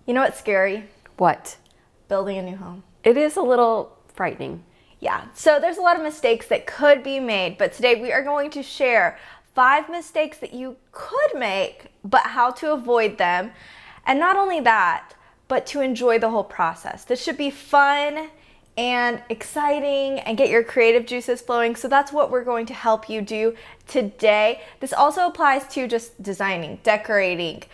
You know what's scary? What? Building a new home. It is a little frightening. Yeah, so there's a lot of mistakes that could be made, but today we are going to share 5 mistakes that you could make, but how to avoid them. And not only that, but to enjoy the whole process. This should be fun and exciting and get your creative juices flowing. So that's what we're going to help you do today. This also applies to just designing, decorating,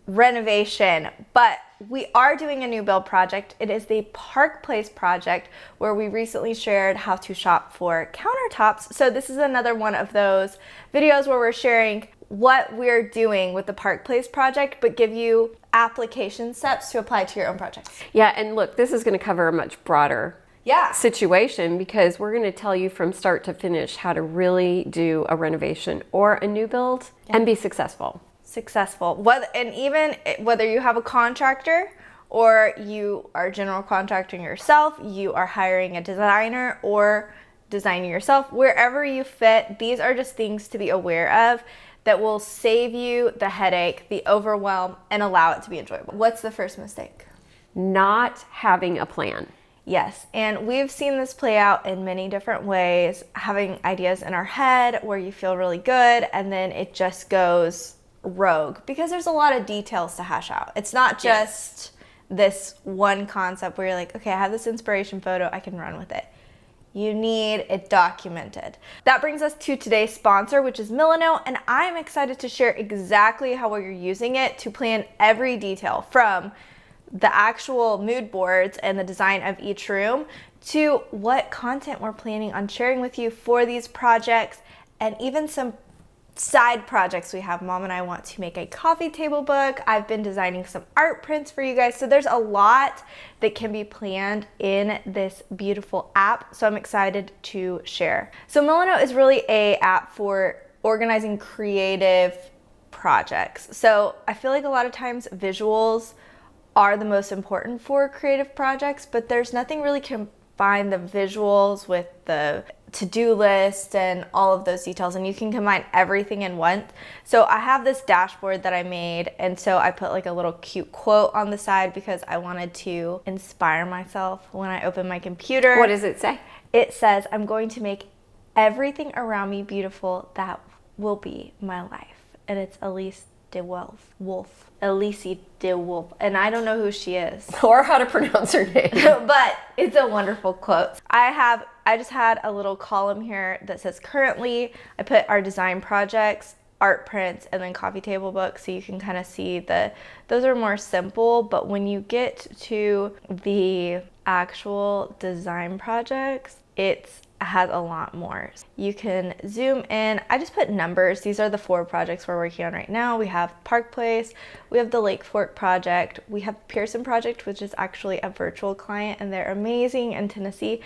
renovation, but we are doing a new build project. It is the Park Place project where we recently shared how to shop for countertops. So this is another one of those videos where we're sharing what we're doing with the Park Place project, but give you application steps to apply to your own projects. Yeah, and look, this is going to cover a much broader situation because we're going to tell you from start to finish how to really do a renovation or a new build and be successful. And even whether you have a contractor or you are general contracting yourself, you are hiring a designer or designing yourself, wherever you fit, these are just things to be aware of that will save you the headache, the overwhelm, and allow it to be enjoyable. What's the first mistake? Not having a plan. Yes, and we've seen this play out in many different ways, having ideas in our head where you feel really good and then it just goes rogue because there's a lot of details to hash out. It's not just this one concept where you're like, okay, I have this inspiration photo, I can run with it. You need it documented. That brings us to today's sponsor, which is Milano, and I'm excited to share exactly how we're using it to plan every detail from the actual mood boards and the design of each room to what content we're planning on sharing with you for these projects and even some side projects we have. Mom and I want to make a coffee table book. I've been designing some art prints for you guys. So there's a lot that can be planned in this beautiful app. So I'm excited to share. So Milano is really a app for organizing creative projects. So I feel like a lot of times visuals are the most important for creative projects, but there's nothing really combine the visuals with the to-do list and all of those details, and you can combine everything in one. So I have this dashboard that I made, and so I put like a little cute quote on the side because I wanted to inspire myself when I open my computer. What does it say? It says, I'm going to make everything around me beautiful. That will be my life. And it's Elise DeWolf. Elise DeWolf. And I don't know who she is. Or how to pronounce her name. But it's a wonderful quote. I just had a little column here that says currently. I put our design projects, art prints, and then coffee table books, so you can kind of see those are more simple, but when you get to the actual design projects, it has a lot more. You can zoom in. I just put numbers. These are the 4 projects we're working on right now. We have Park Place, we have the Lake Fork project, we have Pearson project, which is actually a virtual client, and they're amazing in Tennessee.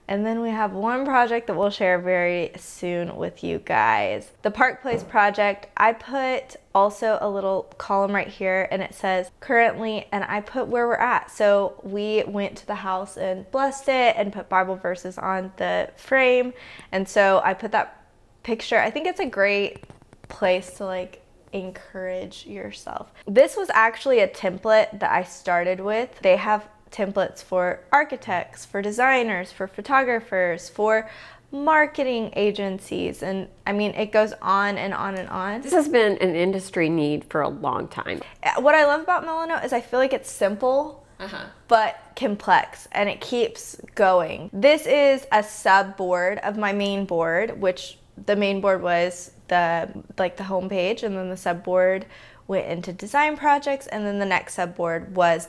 And then we have one project that we'll share very soon with you guys. The Park Place project, I put also a little column right here and it says currently, and I put where we're at. So we went to the house and blessed it and put Bible verses on the frame. And so I put that picture. I think it's a great place to like encourage yourself. This was actually a template that I started with. They have templates for architects, for designers, for photographers, for marketing agencies, and I mean it goes on and on and on. This has been an industry need for a long time. What I love about Milano is I feel like it's simple but complex, and it keeps going. This is a sub board of my main board, which the main board was the home page, and then the sub board went into design projects, and then the next sub board was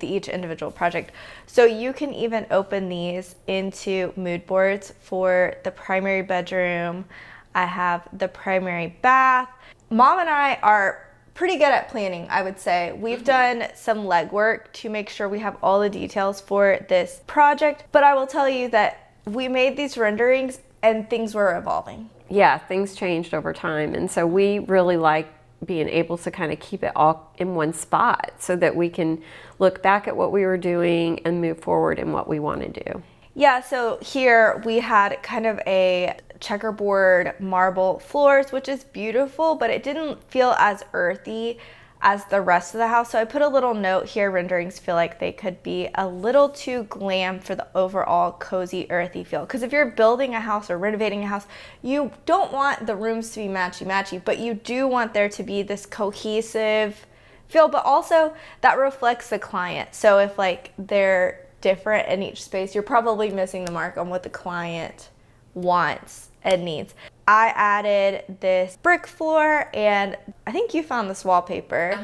each individual project. So you can even open these into mood boards for the primary bedroom. I have the primary bath. Mom and I are pretty good at planning, I would say. We've done some legwork to make sure we have all the details for this project, but I will tell you that we made these renderings and things were evolving. Yeah, things changed over time, and so we really like being able to kind of keep it all in one spot so that we can look back at what we were doing and move forward in what we want to do. Yeah, so here we had kind of a checkerboard marble floors, which is beautiful, but it didn't feel as earthy as the rest of the house. So I put a little note here, renderings feel like they could be a little too glam for the overall cozy, earthy feel. Because if you're building a house or renovating a house, you don't want the rooms to be matchy-matchy, but you do want there to be this cohesive feel, but also that reflects the client. So if like they're different in each space, you're probably missing the mark on what the client wants and needs. I added this brick floor, and I think you found this wallpaper.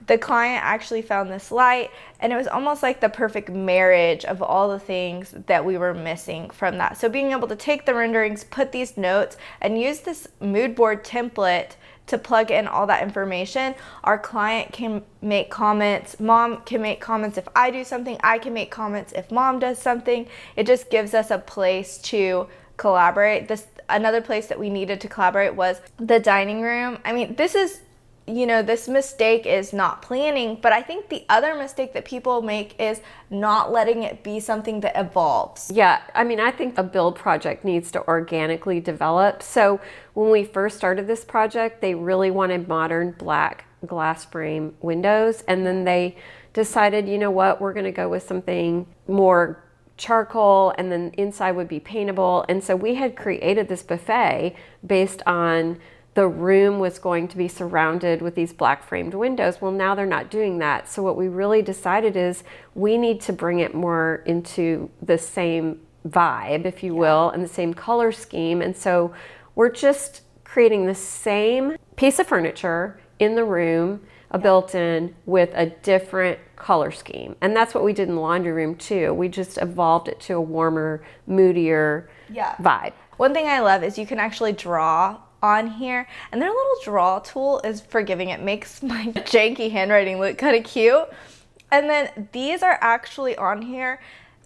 The client actually found this light, and it was almost like the perfect marriage of all the things that we were missing from that. So being able to take the renderings, put these notes, and use this mood board template to plug in all that information. Our client can make comments, mom can make comments if I do something, I can make comments if mom does something. It just gives us a place to collaborate. Another place that we needed to collaborate was the dining room. I mean, this is, this mistake is not planning, but I think the other mistake that people make is not letting it be something that evolves. Yeah, I mean, I think a build project needs to organically develop. So when we first started this project, they really wanted modern black glass frame windows, and then they decided, you know what, we're going to go with something more charcoal, and then inside would be paintable. And so we had created this buffet based on the room was going to be surrounded with these black framed windows. Well, now they're not doing that. So what we really decided is we need to bring it more into the same vibe, if you will, and the same color scheme. And so we're just creating the same piece of furniture in the room, a built-in, with a different color scheme. And that's what we did in the laundry room too. We just evolved it to a warmer, moodier vibe. One thing I love is you can actually draw on here, and their little draw tool is forgiving. It makes my janky handwriting look kind of cute. And then these are actually on here.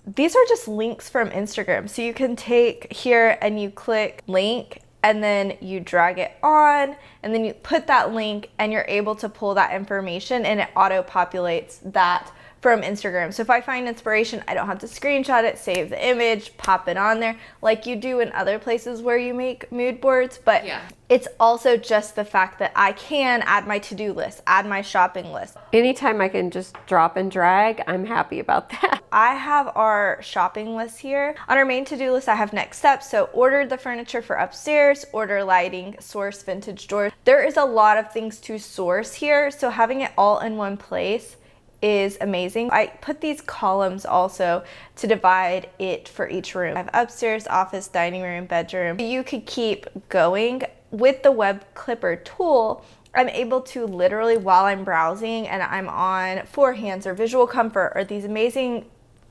These are just links from Instagram. So you can take here and you click link, and then you drag it on, and then you put that link, and you're able to pull that information, and it auto populates that from Instagram. So if I find inspiration, I don't have to screenshot it, save the image, pop it on there like you do in other places where you make mood boards. But it's also just the fact that I can add my to-do list, add my shopping list. Anytime I can just drop and drag, I'm happy about that. I have our shopping list here. On our main to-do list, I have next steps. So order the furniture for upstairs, order lighting, source vintage doors. There is a lot of things to source here. So having it all in one place is amazing. I put these columns also to divide it for each room. I have upstairs, office, dining room, bedroom. You could keep going. With the web clipper tool, I'm able to literally, while I'm browsing and I'm on Forehands or Visual Comfort or these amazing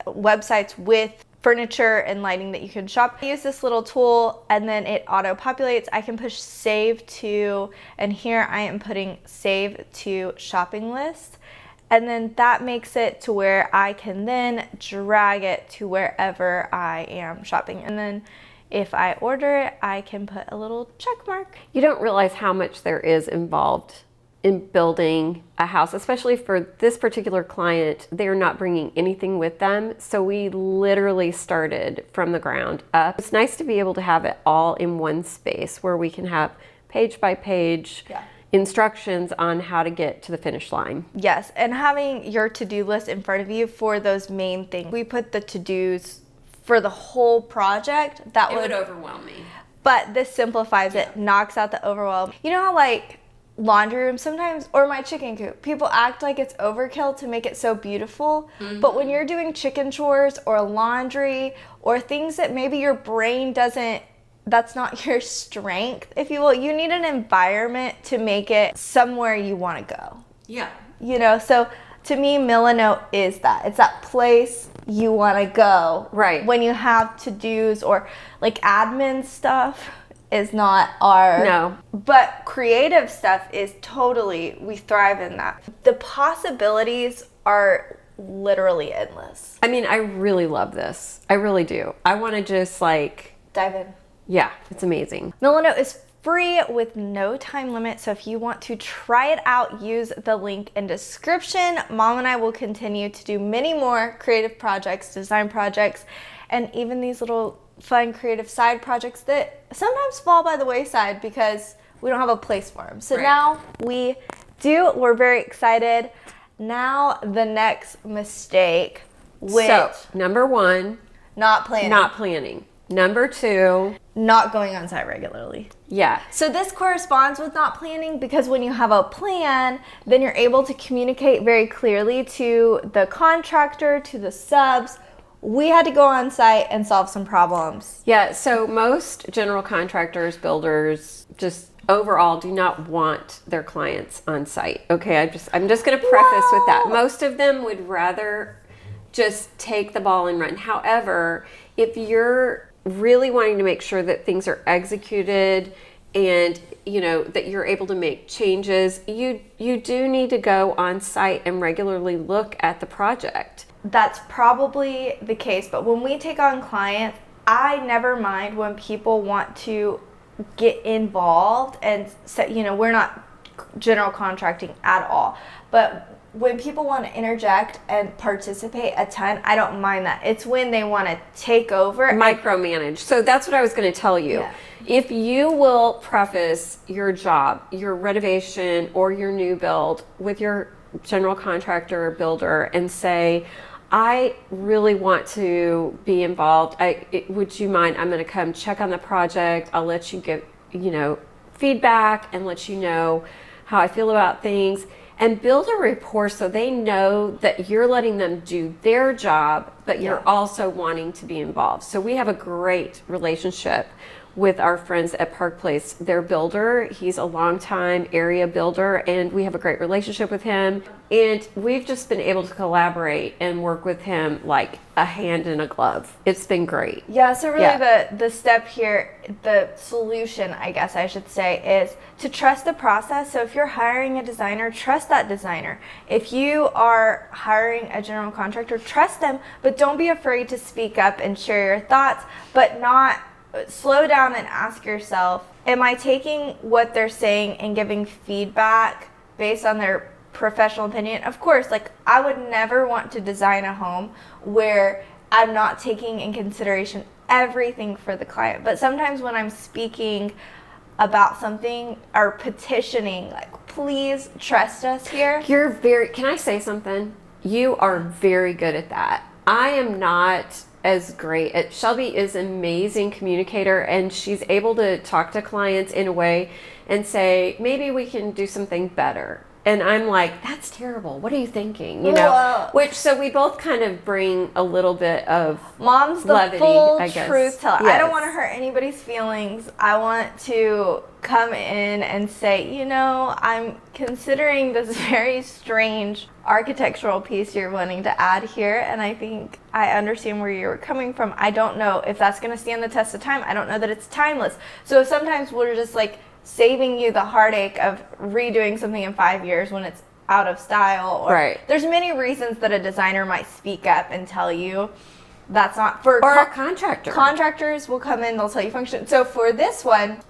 websites with furniture and lighting that you can shop, I use this little tool and then it auto populates. I can push save to, and here I am putting save to shopping list. And then that makes it to where I can then drag it to wherever I am shopping. And then if I order it, I can put a little check mark. You don't realize how much there is involved in building a house, especially for this particular client. They are not bringing anything with them. So we literally started from the ground up. It's nice to be able to have it all in one space where we can have page by page instructions on how to get to the finish line. Yes, and having your to-do list in front of you for those main things. We put the to-dos for the whole project. That would overwhelm me. But this simplifies it, knocks out the overwhelm. You know how like laundry room sometimes, or my chicken coop, people act like it's overkill to make it so beautiful. But when you're doing chicken chores or laundry or things that maybe your brain doesn't, that's not your strength, if you will, you need an environment to make it somewhere you want to go. So to me, Milano is that. It's that place you want to go. Right. When you have to-dos or like admin stuff is not our... No. But creative stuff is totally, we thrive in that. The possibilities are literally endless. I mean, I really love this. I really do. I want to just like... Dive in. Yeah, it's amazing. Milano is free with no time limit, so if you want to try it out, use the link in description. Mom and I will continue to do many more creative projects, design projects, and even these little fun creative side projects that sometimes fall by the wayside because we don't have a place for them. So now we We're very excited. Now the next mistake, which So, number 1, not planning. not planning. Number 2, Not going on site regularly. yeah. So this corresponds with not planning because when you have a plan, then you're able to communicate very clearly to the contractor, to the subs. We had to go on site and solve some problems. Yeah, so most general contractors, builders, just overall do not want their clients on site. Okay, I'm just going to preface with that. Most of them would rather just take the ball and run. However, if you're really wanting to make sure that things are executed and that you're able to make changes, you do need to go on site and regularly look at the project. That's probably the case, but when we take on clients, I never mind when people want to get involved and we're not general contracting at all, but when people want to interject and participate a ton, I don't mind that. It's when they want to take over. Micromanage. So that's what I was going to tell you. Yeah. If you will preface your job, your renovation or your new build with your general contractor or builder and say, I really want to be involved. Would you mind? I'm going to come check on the project. I'll let you give, feedback and let you know how I feel about things. And build a rapport so they know that you're letting them do their job, but you're also wanting to be involved. So we have a great relationship with our friends at Park Place. Their builder, he's a longtime area builder, and we have a great relationship with him. And we've just been able to collaborate and work with him like a hand in a glove. It's been great. Yeah, so really the step here, the solution, I guess I should say, is to trust the process. So if you're hiring a designer, trust that designer. If you are hiring a general contractor, trust them, but don't be afraid to speak up and share your thoughts, but not slow down and ask yourself, am I taking what they're saying and giving feedback based on their professional opinion? Of course, I would never want to design a home where I'm not taking in consideration everything for the client. But sometimes when I'm speaking about something or petitioning, please trust us here. Can I say something? You are very good at that. I am not as great at. Shelby is an amazing communicator, and she's able to talk to clients in a way and say, maybe we can do something better. And I'm like, that's terrible. What are you thinking? So we both kind of bring a little bit of Mom's the levity, full I guess. truth teller. Yes. I don't want to hurt anybody's feelings. I want to come in and say, I'm considering this very strange architectural piece you're wanting to add here, and I think I understand where you're coming from. I don't know if that's going to stand the test of time. I don't know that it's timeless. So sometimes we're just saving you the heartache of redoing something in 5 years when it's out of style. Or there's many reasons that a designer might speak up and tell you that's not for. Or a contractor. Contractors will come in, they'll tell you function. So for this one,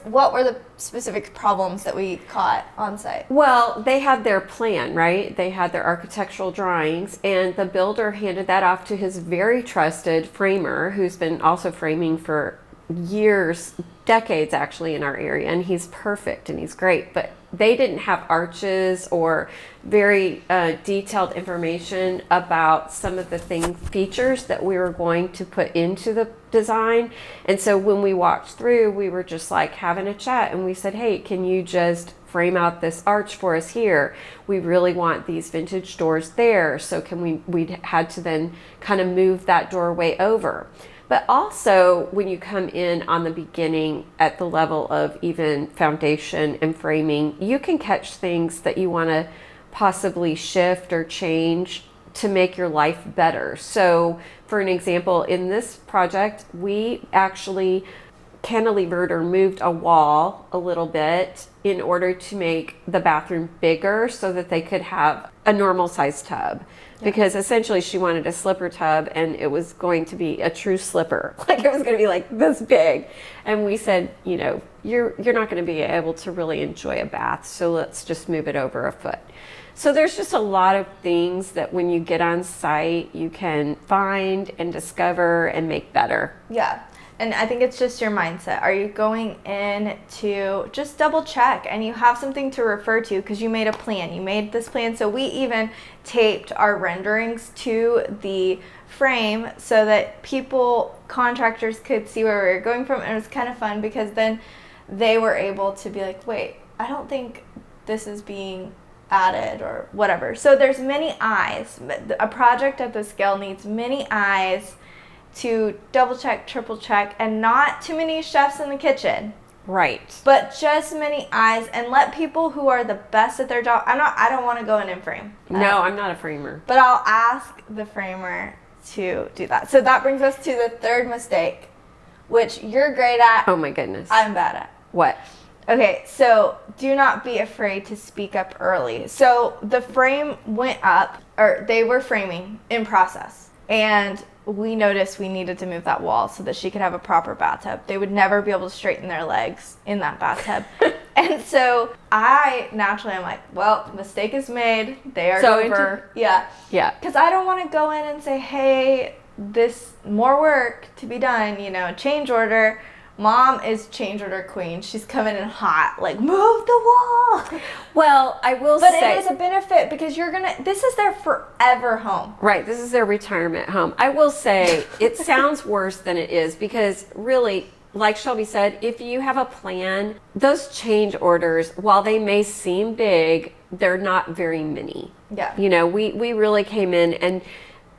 what were the specific problems that we caught on site? Well, they had their plan, right? They had their architectural drawings, and the builder handed that off to his very trusted framer, who's been also framing for years, decades actually, in our area, and he's perfect and he's great, but they didn't have arches or very detailed information about some of the features that we were going to put into the design. And so when we walked through, we were just having a chat, and we said, hey, can you just frame out this arch for us here? We really want these vintage doors there, so we had to then kind of move that doorway over. But also, when you come in on the beginning at the level of even foundation and framing, you can catch things that you want to possibly shift or change to make your life better. So, for an example, in this project, we actually cantilevered or moved a wall a little bit in order to make the bathroom bigger so that they could have a normal sized tub. Because essentially she wanted a slipper tub, and it was going to be a true slipper. It was going to be this big. And we said, you're not going to be able to really enjoy a bath, so let's just move it over a foot. So there's just a lot of things that when you get on site, you can find and discover and make better. Yeah. And I think it's just your mindset. Are you going in to just double check and you have something to refer to because you made a plan? You made this plan. So we even taped our renderings to the frame so that contractors could see where we were going from. And it was kind of fun because then they were able to be like, wait, I don't think this is being added or whatever. So there's many eyes. A project at this scale needs many eyes to double check, triple check, and not too many chefs in the kitchen. Right. But just many eyes, and let people who are the best at their job. I don't want to go in and frame. No, I'm not a framer. But I'll ask the framer to do that. So that brings us to the third mistake, which you're great at. Oh my goodness. I'm bad at. What? Okay, so do not be afraid to speak up early. So the frame went up, or they were framing in process, and we noticed we needed to move that wall so that she could have a proper bathtub. They would never be able to straighten their legs in that bathtub. And so I'm like, well, mistake is made. They are over. Yeah. Because I don't want to go in and say, hey, this more work to be done, change order. Mom is change order queen. She's coming in hot, like, move the wall. Well, I will say. But it is a benefit because this is their forever home. Right, this is their retirement home. I will say, it sounds worse than it is because really, like Shelby said, if you have a plan, those change orders, while they may seem big, they're not very many. Yeah. We really came in and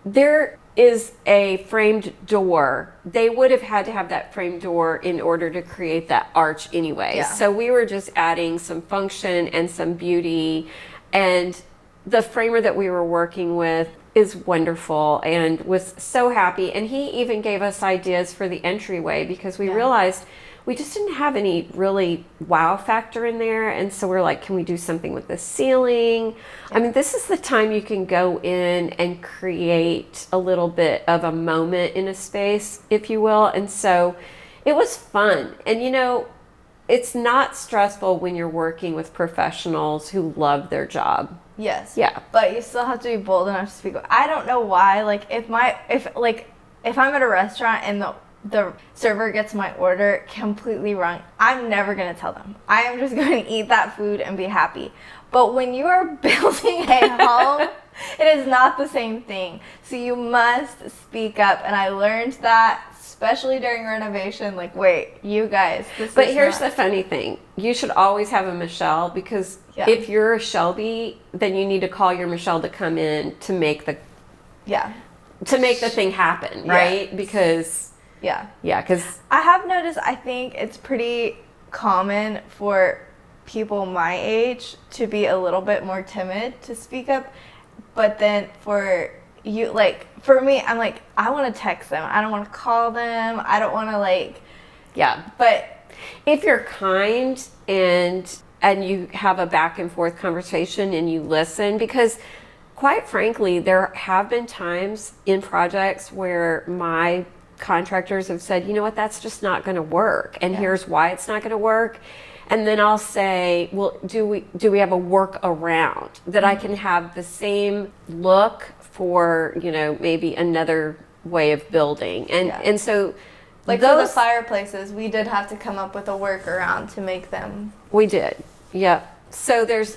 there is a framed door. They would have had to have that framed door in order to create that arch anyway. Yeah. So we were just adding some function and some beauty. And the framer that we were working with is wonderful and was so happy. And he even gave us ideas for the entryway because we realized we just didn't have any really wow factor in there. And so we're like, can we do something with the ceiling? Yeah. I mean, this is the time you can go in and create a little bit of a moment in a space, if you will. And so it was fun. And it's not stressful when you're working with professionals who love their job. Yes. Yeah. But you still have to be bold enough to speak. I don't know why. Like if I'm at a restaurant and the server gets my order completely wrong, I'm never going to tell them. I am just going to eat that food and be happy. But when you are building a home, it is not the same thing. So you must speak up. And I learned that, especially during renovation, like, wait, you guys, But here's the funny thing. You should always have a Michelle because if you're a Shelby, then you need to call your Michelle to come in to make the thing happen, right? Yeah. Because because I have noticed, I think it's pretty common for people my age to be a little bit more timid to speak up. But then for you, like, for me, I'm like, I want to text them. I don't want to call them. I don't want to but if you're kind and you have a back and forth conversation and you listen, because quite frankly, there have been times in projects where my contractors have said, you know what, that's just not going to work. And here's why it's not going to work. And then I'll say, well, do we have a workaround that I can have the same look for, maybe another way of building. And so like for the fireplaces, we did have to come up with a workaround to make them. We did. Yeah. So there's,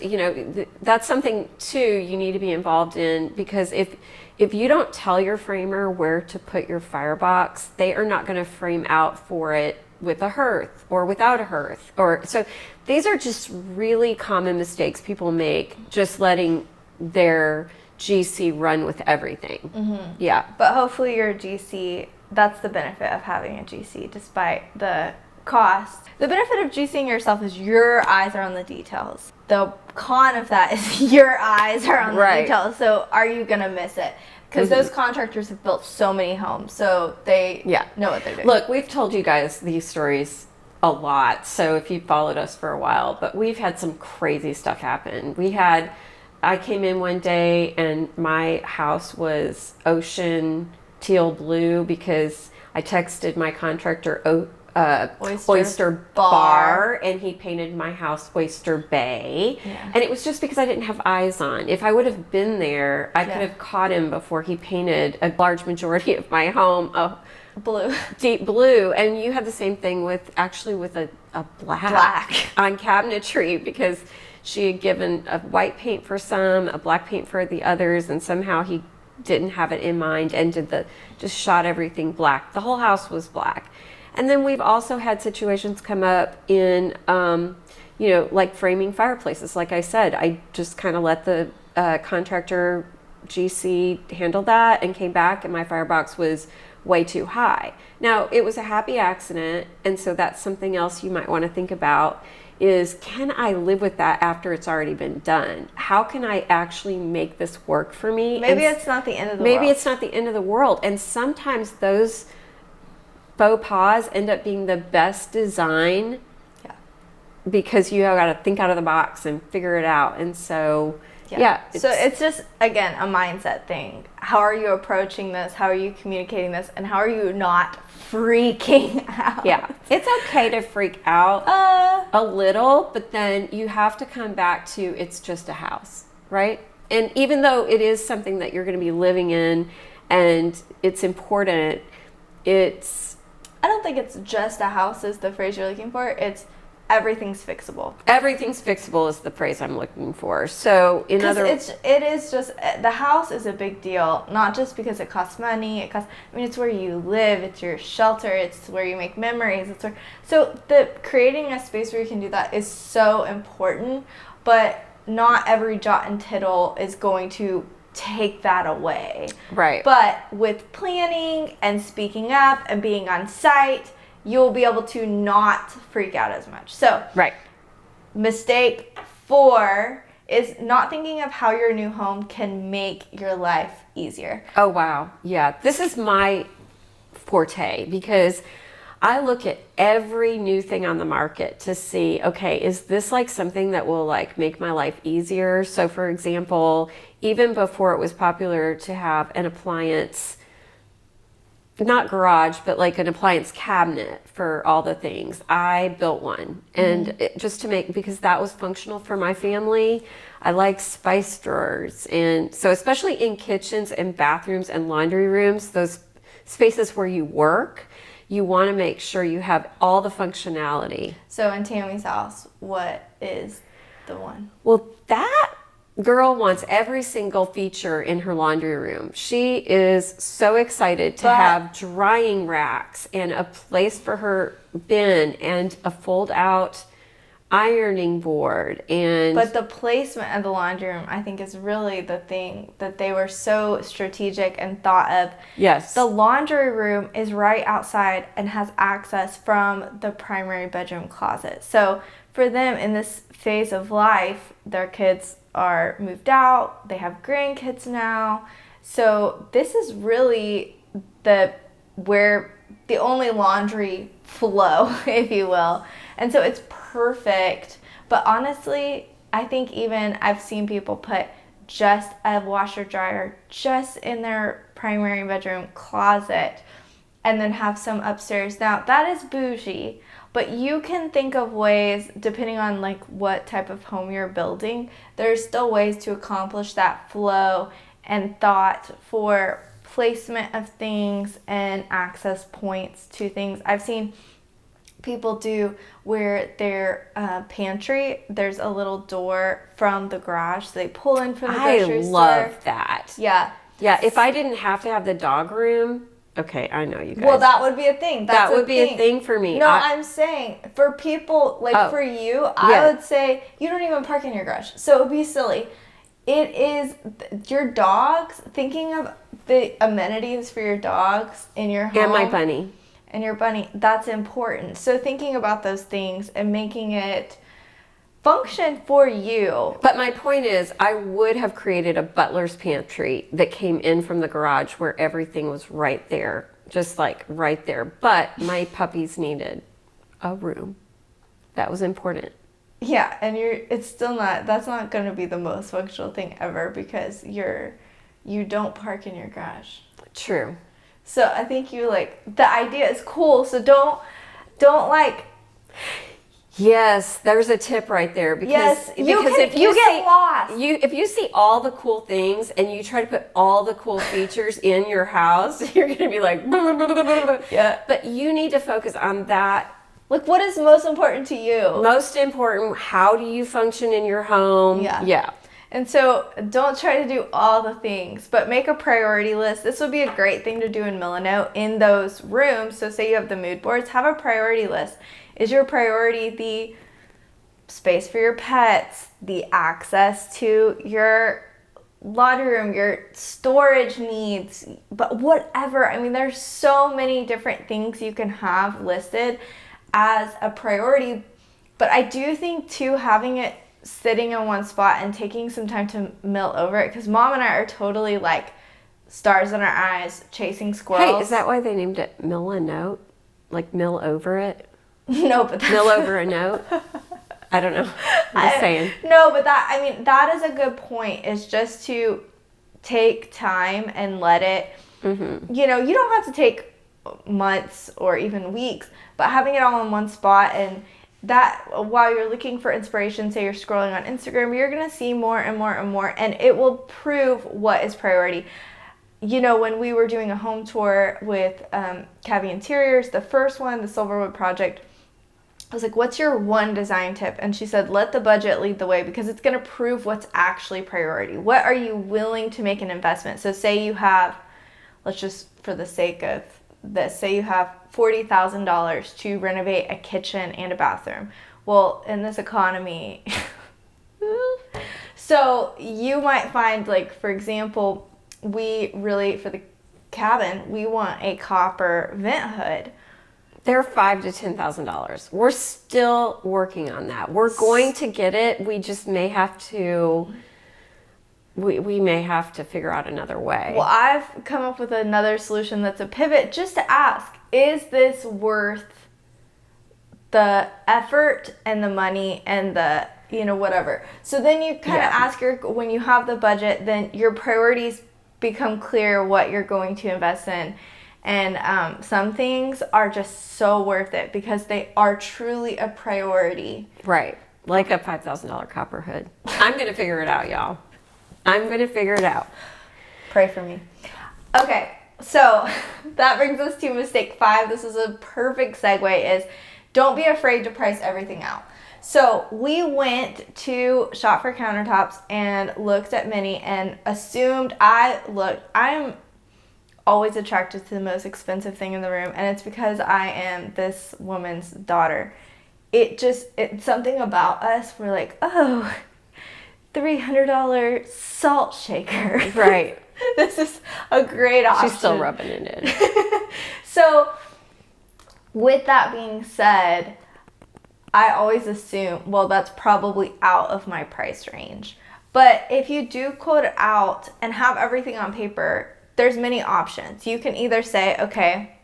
that's something too you need to be involved in because if you don't tell your framer where to put your firebox, they are not going to frame out for it with a hearth or without a hearth. So these are just really common mistakes people make, just letting their GC run with everything. Mm-hmm. Yeah. But hopefully your GC, that's the benefit of having a GC despite the cost. The benefit of GCing yourself is your eyes are on the details. The con of that is your eyes are on the details. So are you going to miss it? Because those contractors have built so many homes, so they know what they're doing. Look, we've told you guys these stories a lot, so if you've followed us for a while, but we've had some crazy stuff happen. I came in one day and my house was ocean teal blue because I texted my contractor Oyster bar, and he painted my house Oyster Bay. Yeah. And it was just because I didn't have eyes on. If I would have been there, I could have caught him before he painted a large majority of my home blue. deep blue. And you had the same thing with a black on cabinetry, because she had given a white paint for some, a black paint for the others, and somehow he didn't have it in mind and just shot everything black. The whole house was black. And then we've also had situations come up in, like framing fireplaces. Like I said, I just kind of let the contractor GC handle that and came back, and my firebox was way too high. Now, it was a happy accident, and so that's something else you might want to think about is, can I live with that after it's already been done? How can I actually make this work for me? Maybe it's not the end of the world. Maybe it's not the end of the world. And sometimes those faux pas end up being the best design, because you got to think out of the box and figure it out. And so, so it's just, again, a mindset thing. How are you approaching this? How are you communicating this? And how are you not freaking out? Yeah, it's okay to freak out a little, but then you have to come back to, it's just a house, right? And even though it is something that you're going to be living in and it's important, I don't think it's just a house is the phrase you're looking for. It's everything's fixable. Everything's fixable is the phrase I'm looking for. So it is just, the house is a big deal, not just because it costs money. It's where you live, it's your shelter, it's where you make memories. So creating a space where you can do that is so important, but not every jot and tittle is going to take that away. Right. But with planning and speaking up and being on site, you'll be able to not freak out as much. So, mistake 4 is not thinking of how your new home can make your life easier. Oh, wow. Yeah. This is my forte, because I look at every new thing on the market to see, okay, is this like something that will like make my life easier? So for example, even before it was popular to have an appliance, not garage, but like an appliance cabinet for all the things, I built one. And just to make, because that was functional for my family. I like spice drawers. And so especially in kitchens and bathrooms and laundry rooms, those spaces where you work, you want to make sure you have all the functionality. So in Tammy's house, what is the one? Well, that girl wants every single feature in her laundry room. She is so excited to have drying racks and a place for her bin and a fold out ironing board. But the placement of the laundry room, I think, is really the thing that they were so strategic and thought of. Yes. The laundry room is right outside and has access from the primary bedroom closet. So for them in this phase of life, their kids are moved out, they have grandkids now. So this is really where the only laundry flow, if you will. And so it's perfect. But honestly, I think even I've seen people put just a washer dryer just in their primary bedroom closet and then have some upstairs. Now that is bougie, but you can think of ways, depending on like what type of home you're building, there's still ways to accomplish that flow and thought for placement of things and access points to things. I've seen people do where their pantry, there's a little door from the garage, so they pull in from the grocery store. I love that. Yeah. Yeah, if I didn't have to have the dog room, okay, I know you guys. Well, that would be a thing. That would be a thing for me. No, I'm saying for people, like for you, I would say you don't even park in your garage. So it would be silly. It is your dogs, thinking of the amenities for your dogs in your home. And my bunny. And your bunny, that's important. So thinking about those things and making it function for you. But my point is, I would have created a butler's pantry that came in from the garage where everything was right there, just like right there. But my puppies needed a room. That was important. Yeah, and that's not going to be the most functional thing ever because you don't park in your garage. True. So I think the idea is cool. So don't Don't like. Yes, there's a tip right there because Yes, if you get lost. if you see all the cool things and you try to put all the cool features in your house, you're going to be like, Yeah. But you need to focus on that. Like, what is most important to you? Most important, how do you function in your home? Yeah. And so don't try to do all the things, but make a priority list. This would be a great thing to do in Milano in those rooms. So say you have the mood boards, have a priority list. Is your priority the space for your pets, the access to your laundry room, your storage needs, but whatever. I mean, there's so many different things you can have listed as a priority. But I do think too, having it sitting in one spot and taking some time to mill over it, because Mom and I are totally like stars in our eyes chasing squirrels. Hey, is that why they named it Milano? Like mill over it? No, but that's... Mill over a note? I don't know. I'm just saying. No, but that is a good point. Is just to take time and let it, you know, you don't have to take months or even weeks, but having it all in one spot, and that while you're looking for inspiration, say you're scrolling on Instagram, you're going to see more and more and more, and it will prove what is priority. You know, when we were doing a home tour with Cavi Interiors, the first one, the Silverwood project, I was like, what's your one design tip? And she said, let the budget lead the way, because it's going to prove what's actually priority. What are you willing to make an investment? So say you have, let's just, for the sake of this, say you have $40,000 to renovate a kitchen and a bathroom. Well, in this economy, so you might find, like, for example, we really, for the cabin, we want a copper vent hood. They're $5,000 to $10,000. We're still working on that. We're going to get it. We just may have to. We may have to figure out another way. Well, I've come up with another solution that's a pivot, just to ask: is this worth the effort and the money and the, you know, whatever? So then you kind of ask when you have the budget, then your priorities become clear what you're going to invest in. And some things are just so worth it because they are truly a priority. Right. Like a $5,000 copper hood. I'm going to figure it out, y'all. I'm going to figure it out. Pray for me. Okay, so that brings us to mistake 5. This is a perfect segue, is don't be afraid to price everything out. So we went to shop for countertops and looked at many and assumed I'm always attracted to the most expensive thing in the room, and it's because I am this woman's daughter. It's something about us. We're like, oh, $300 salt shaker. Right. This is a great option. She's still rubbing it in. So with that being said, I always assume, well, that's probably out of my price range. But if you do quote it out and have everything on paper, there's many options. You can either say, okay,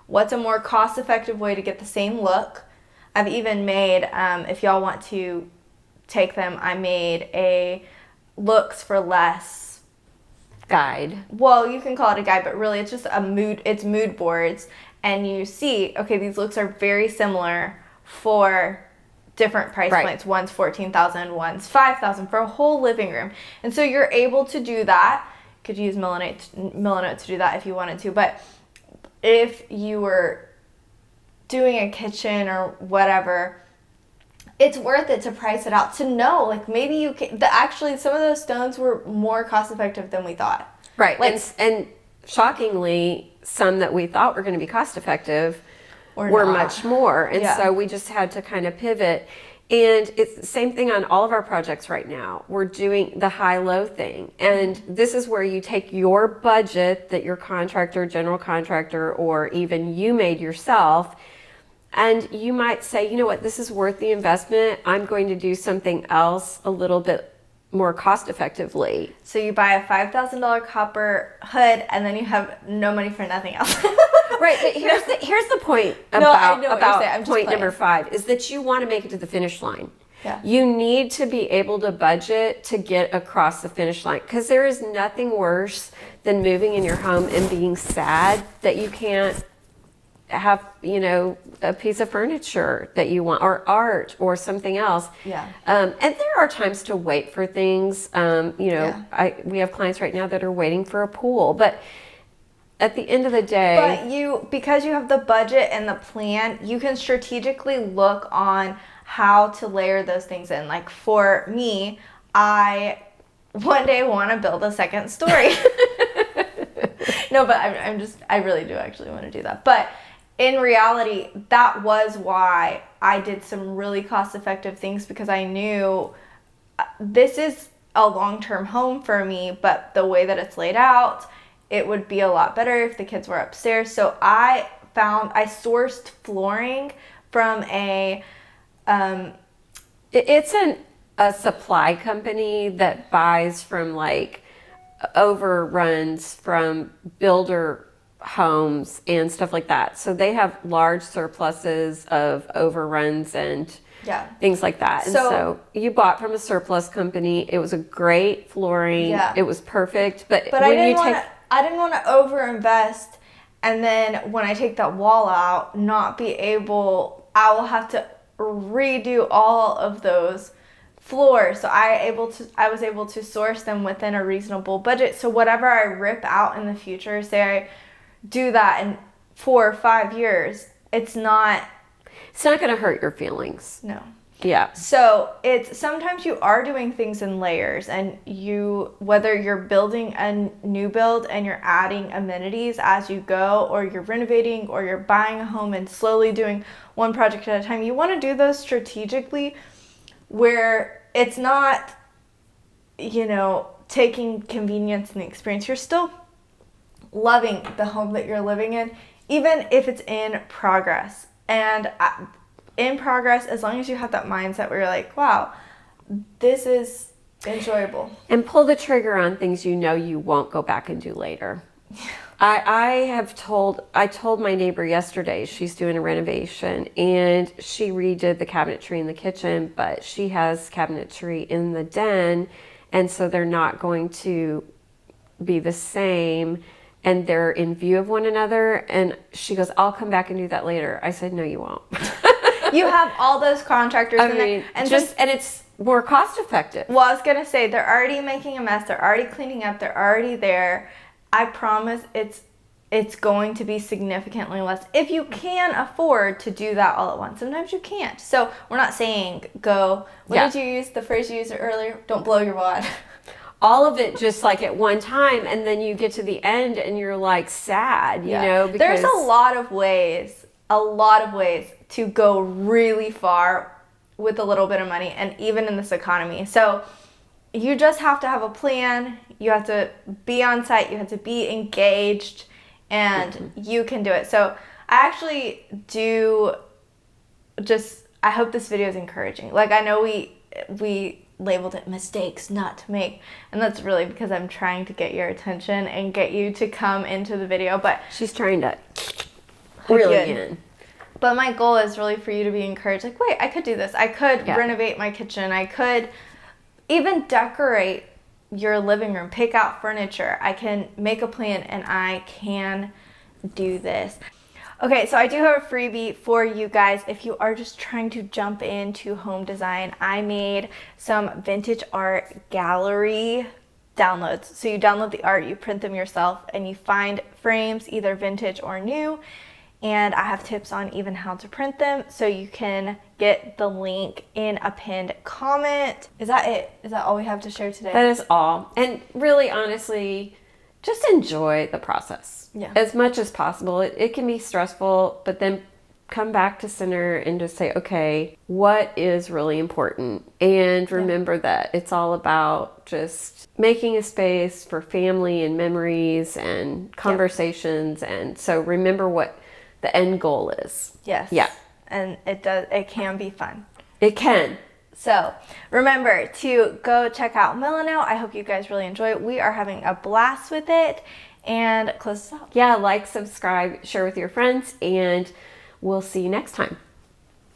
what's a more cost-effective way to get the same look? I've even made, if y'all want to take them, I made a looks for less guide. Well, you can call it a guide, but really it's just it's mood boards. And you see, okay, these looks are very similar for different price points. One's $14,000, one's $5,000 for a whole living room. And so you're able to do that. Could use Milano to do that if you wanted to, but if you were doing a kitchen or whatever, it's worth it to price it out, to know, like, maybe you can, actually some of those stones were more cost effective than we thought. Right. Like, and shockingly, some that we thought were going to be cost effective were much more. And so we just had to kind of pivot. And it's the same thing on all of our projects right now. We're doing the high-low thing. And this is where you take your budget that your contractor, general contractor, or even you made yourself, and you might say, you know what, this is worth the investment. I'm going to do something else a little bit more cost-effectively. So you buy a $5,000 copper hood, and then you have no money for nothing else. Right, but here's the point about point number 5 is that you want to make it to the finish line. Yeah. You need to be able to budget to get across the finish line, because there is nothing worse than moving in your home and being sad that you can't have, you know, a piece of furniture that you want, or art or something else. Yeah. And there are times to wait for things. You know, Yeah. we have clients right now that are waiting for a pool, but at the end of the day, But because you have the budget and the plan, you can strategically look on how to layer those things in. Like for me, I one day want to build a second story. No, but I really do actually want to do that. But in reality, that was why I did some really cost-effective things, because I knew this is a long-term home for me, but the way that it's laid out, it would be a lot better if the kids were upstairs. So I sourced flooring from it's a supply company that buys from like overruns from builder homes and stuff like that. So they have large surpluses of overruns and things like that. And so you bought from a surplus company. It was a great flooring. Yeah. It was perfect. But I didn't want to overinvest, and then when I take that wall out, I will have to redo all of those floors. So I was able to source them within a reasonable budget. So whatever I rip out in the future, say I do that in 4 or 5 years, it's not going to hurt your feelings. No. Yeah. So it's sometimes you are doing things in layers, and whether you're building a new build and you're adding amenities as you go, or you're renovating, or you're buying a home and slowly doing one project at a time, you want to do those strategically where it's not, you know, taking convenience in the experience. You're still loving the home that you're living in, even if it's in progress. And in progress, as long as you have that mindset where you're like, wow, this is enjoyable. And pull the trigger on things you know you won't go back and do later. I told my neighbor yesterday, she's doing a renovation, and she redid the cabinetry in the kitchen, but she has cabinetry in the den, and so they're not going to be the same, and they're in view of one another. And she goes, I'll come back and do that later. I said, no, you won't. You have all those contractors in there. And it's more cost effective. Well, I was going to say, they're already making a mess. They're already cleaning up. They're already there. I promise it's going to be significantly less if you can afford to do that all at once. Sometimes you can't. So we're not saying go. What did you use? The phrase you used earlier? Don't blow your wad. All of it just like at one time, and then you get to the end and you're like sad, you know, because there's a lot of ways to go really far with a little bit of money, and even in this economy. So you just have to have a plan. You have to be on site. You have to be engaged, and you can do it. So I actually I hope this video is encouraging. Like, I know we labeled it mistakes not to make, and that's really because I'm trying to get your attention and get you to come into the video, but she's trying to reel you in. But my goal is really for you to be encouraged. Like, wait, I could do this. I could renovate my kitchen. I could even decorate your living room, pick out furniture. I can make a plan, and I can do this. Okay, so I do have a freebie for you guys if you are just trying to jump into home design. I made some vintage art gallery downloads. So you download the art, you print them yourself, and you find frames, either vintage or new. And I have tips on even how to print them, so you can get the link in a pinned comment. Is that it? Is that all we have to share today? That is all. And really, honestly, just enjoy the process as much as possible. It can be stressful, but then come back to center and just say, okay, what is really important? And remember that it's all about just making a space for family and memories and conversations. And so remember what the end goal is. Yes. Yeah. And it can be fun. It can. So remember to go check out Milano. I hope you guys really enjoy it. We are having a blast with it. And close this out. Yeah, like, subscribe, share with your friends, and we'll see you next time.